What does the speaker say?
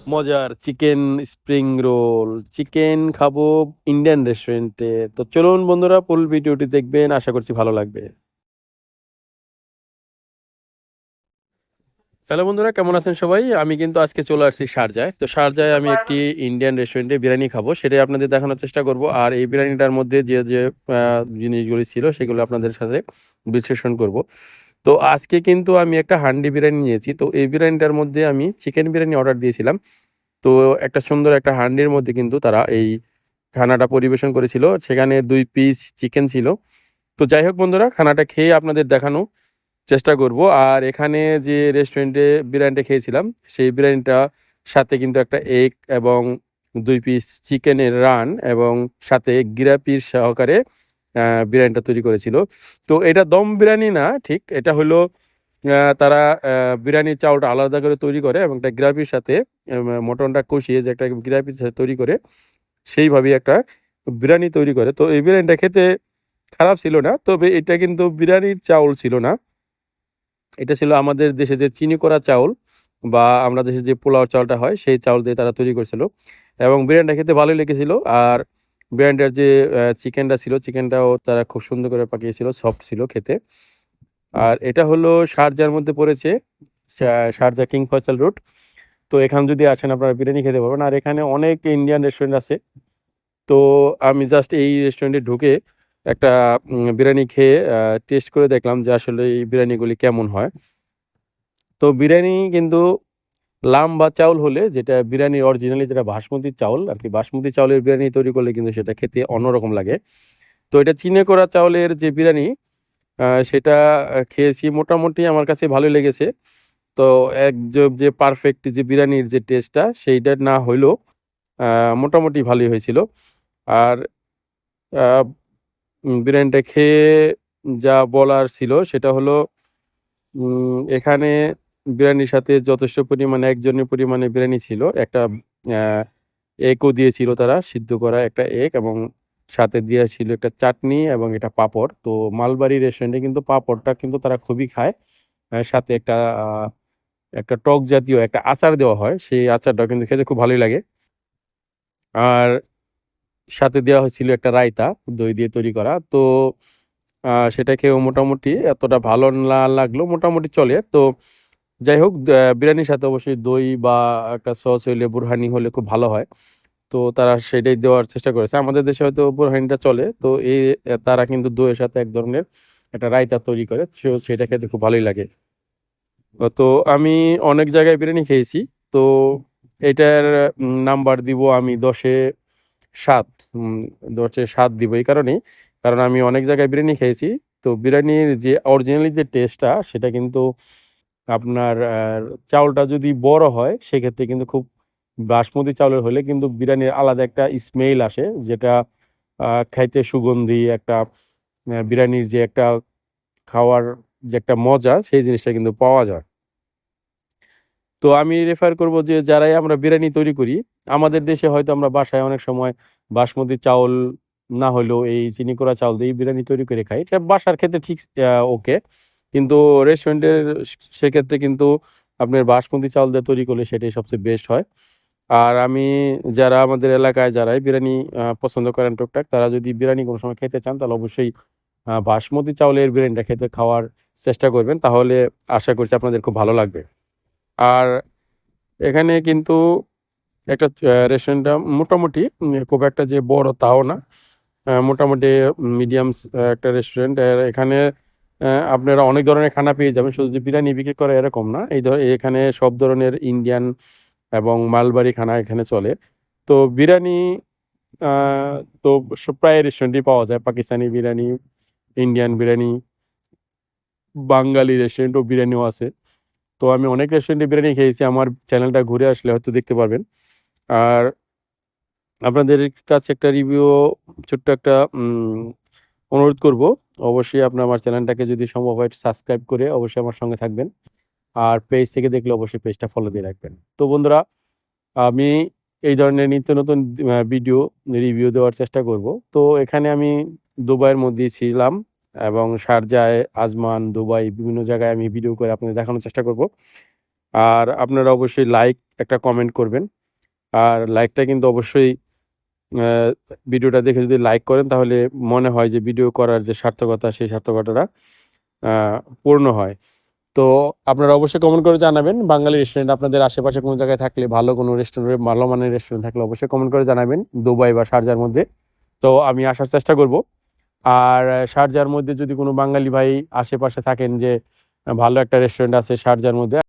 মজার chicken spring roll, chicken খাবো Indian রেস্টুরেন্টে। তো চলুন বন্ধুরা, ফুল ভিডিওটি দেখবেন, আশা করছি ভালো লাগবে। হ্যালো বন্ধুরা, কেমন আছেন সবাই? আমি কিন্তু আজকে চলে আসছি শারজায়। তো শারজায় আমি একটি ইন্ডিয়ান রেস্টুরেন্টে বিরিয়ানি খাবো, সেটাই আপনাদের দেখানোর চেষ্টা করব। আর এই বিরিয়ানিটার মধ্যে যে যে জিনিসগুলি ছিল সেগুলো আপনাদের সাথে বিশ্লেষণ করব। তো আজকে কিন্তু আমি একটা হান্ডি বিরিয়ানি নিয়েছি। তো এই বিরিয়ানিটার মধ্যে আমি চিকেন বিরিয়ানি অর্ডার দিয়েছিলাম। তো একটা সুন্দর একটা হান্ডির মধ্যে কিন্তু তারা এই খানাটা পরিবেশন করেছিল। সেখানে ২ পিস চিকেন ছিল। তো যাই হোক বন্ধুরা, খানাটা খেয়ে আপনাদের দেখানো চেষ্টা করব। আর এখানে যে রেস্টুরেন্টে বিরিয়ানিটা খেয়েছিলাম, সেই বিরিয়ানিটা সাথে কিন্তু একটা এগ এবং ২ পিস চিকেনের রান এবং সাথে গ্রেভি সহকারে বিরিয়ানিটা তৈরি করেছিল। তো এটা দম বিরিয়ানি না ঠিক, এটা হলো তারা বিরিয়ানির চাউলটা আলাদা করে তৈরি করে এবং একটা গ্রেভির সাথে মটনটা কষিয়ে যে একটা গ্রেভির সাথে তৈরি করে সেইভাবেই একটা বিরিয়ানি তৈরি করে। তো এই বিরিয়ানিটা খেতে খারাপ ছিল না। তবে এটা কিন্তু বিরিয়ানির চাউল ছিল না। এটা ছিল আমাদের দেশে যে চিনি করা চাউল বা আমরা দেশে যে পোলাও চাউলটা হয় সেই চাউল দিয়ে তারা তৈরি করছিল এবং বিরিয়ানিটা খেতে ভালোই লেগেছিল। আর বিরিয়ানিটার যে চিকেনটা ছিল, চিকেনটাও তারা খুব সুন্দর করে পাকিয়েছিল, সফট ছিল খেতে। আর এটা হলো শারজার মধ্যে পড়েছে, শারজা কিং ফয়সাল রোড। তো এখানে যদি আসেন আপনারা বিরিয়ানি খেতে পারবেন। আর এখানে অনেক ইন্ডিয়ান রেস্টুরেন্ট আছে। তো আমি জাস্ট এই রেস্টুরেন্টে ঢুকে একটা বিরিয়ানি খেয়ে টেস্ট করে দেখলাম যে আসলে এই বিরিয়ানিগুলি কেমন হয়। তো বিরিয়ানি কিন্তু লাম্বা চাউল হলে, যেটা বিরিয়ানির অরিজিনালি যেটা বাসমতি চাউল আর কি, বাসমতি চাউলের বিরিয়ানি তৈরি করলে কিন্তু সেটা খেতে অন্যরকম লাগে। তো এটা চিনে করা চাউলের যে বিরিয়ানি, সেটা খেয়েছি, মোটামুটি আমার কাছে ভালোই লেগেছে। তো যে পারফেক্ট যে বিরিয়ানির যে টেস্টটা সেইটা না হইলেও মোটামুটি ভালোই হয়েছিল। আর আহ, বিরিয়ানিটা খেয়ে যা বলার ছিল সেটা হলো, এখানে বিরিয়ানির সাথে যথেষ্ট পরিমাণে একজনের পরিমাণে বিরিয়ানি ছিল। একটা এগও দিয়েছিল তারা, সিদ্ধ করা একটা এগ, এবং সাথে দিয়েছিল একটা চাটনি এবং এটা পাঁপড়। তো মালবাড়ি রেস্টুরেন্টে কিন্তু পাঁপড়টা কিন্তু তারা খুবই খায়। সাথে একটা টক জাতীয় একটা আচার দেওয়া হয়, সেই আচারটা কিন্তু খেতে খুব ভালোই লাগে। আর সাথে দেওয়া হয়েছিল একটা রায়তা, দই দিয়ে তৈরি করা। তো সেটা খেয়েও মোটামুটি এতটা ভালো না লাগলো, মোটামুটি চলে। তো যাই হোক, বিরিয়ানির সাথে অবশ্যই দই বা একটা সস হইলে, বুরহানি হলে খুব ভালো হয়। তো তারা সেটাই দেওয়ার চেষ্টা করেছে। আমাদের দেশে হয়তো বুরহানিটা চলে, তো তারা কিন্তু দইয়ের সাথে এক ধরনের একটা রায়তা তৈরি করে, সেটা খেতে খুব ভালোই লাগে। তো আমি অনেক জায়গায় বিরিয়ানি খেয়েছি। তো এটার নাম্বার দিব আমি 10-এ 7। 10-এ 7 দিব এই কারণেই, কারণ আমি অনেক জায়গায় বিরিয়ানি খেয়েছি। তো বিরিয়ানির যে অরিজিনালি যে টেস্টটা সেটা কিন্তু আপনার চাউলটা যদি বড় হয় সেক্ষেত্রে কিন্তু খুব, বাসমতি চাউলের হলে কিন্তু বিরিয়ানির আলাদা একটা স্মেল আসে, যেটা খাইতে সুগন্ধি একটা, বিরিয়ানির যে একটা খাওয়ার যে একটা মজা সেই জিনিসটা কিন্তু পাওয়া যায়। তো আমি রেফার করব যে যারাই আমরা বিরিয়ানি তৈরি করি, আমাদের দেশে হয়তো আমরা বাসায় অনেক সময় বাসমতি চাউল না হলেও এই চিনি করা চাউল দিয়ে বিরিয়ানি তৈরি করে খাই, এটা বাসার ক্ষেত্রে ঠিক ওকে। কিন্তু রেস্টুরেন্টের সেক্ষেত্রে কিন্তু আপনার বাসমতি চাউল দিয়ে তৈরি করলে সেটাই সবচেয়ে বেস্ট হয়। আর আমি, যারা আমাদের এলাকায় যারাই বিরিয়ানি পছন্দ করেন টুকটাক, তারা যদি বিরিয়ানি কোনো সময় খেতে চান তাহলে অবশ্যই বাসমতি চাউলের বিরিয়ানিটা খাওয়ার চেষ্টা করবেন, তাহলে আশা করছি আপনাদের খুব ভালো লাগবে। আর এখানে কিন্তু একটা রেস্টুরেন্টটা মোটামুটি খুব একটা যে বড় তাও না, মোটামুটি মিডিয়াম একটা রেস্টুরেন্ট। এখানে আপনারা অনেক ধরনের খানা পেয়ে যাবেন, শুধু যে বিরিয়ানি বিক্রি করে এরকম না। এখানে সব ধরনের ইন্ডিয়ান এবং মালবাড়ি খানা এখানে চলে। তো বিরিয়ানি আহ, তো প্রায় রেস্টুরেন্টই পাওয়া যায়, পাকিস্তানি বিরিয়ানি, ইন্ডিয়ান বিরিয়ানি, বাঙালি রেস্টুরেন্টও বিরিয়ানিও আছে। তো আমি অনেক রেস্টুরেন্টে বিরিয়ানি খেয়েছি, আমার চ্যানেলটা ঘুরে আসলে হয়তো দেখতে পারবেন। আর আপনাদের কাছে একটা রিভিউ, ছোট্ট একটা অনুরোধ করব, অবশ্যই আপনার আমার চ্যানেলটাকে যদি সম্ভব হয় সাবস্ক্রাইব করে অবশ্যই আমার সঙ্গে থাকবেন। আর পেজ থেকে দেখলে অবশ্যই পেজটা ফলো দিয়ে রাখবেন। তো বন্ধুরা, আমি এই ধরনের নিত্য নতুন ভিডিও রিভিউ দেওয়ার চেষ্টা করব। তো এখানে আমি দুবাইয়ের মধ্যেই ছিলাম এবং শারজায়, আজমান, দুবাই বিভিন্ন জায়গায় আমি ভিডিও করে আপনাদের দেখানোর চেষ্টা করব। আর আপনারা অবশ্যই লাইক একটা কমেন্ট করবেন। আর লাইকটা কিন্তু অবশ্যই ভিডিওটা দেখে যদি লাইক করেন তাহলে মনে হয় যে ভিডিও করার যে সার্থকতা সেই সার্থকতাটা পূর্ণ হয়। তো আপনারা অবশ্যই কমেন্ট করে জানাবেন বাঙালি রেস্টুরেন্ট আপনাদের আশেপাশে কোনো জায়গায় থাকলে, ভালো কোনো রেস্টুরেন্ট, ভালো মানের রেস্টুরেন্ট থাকলে অবশ্যই কমেন্ট করে জানাবেন দুবাই বা শারজার মধ্যে। তো আমি আসার চেষ্টা করব। আর শারজার মধ্যে যদি কোনো বাঙালি ভাই আশেপাশে থাকেন যে ভালো একটা রেস্টুরেন্ট আছে শারজার মধ্যে,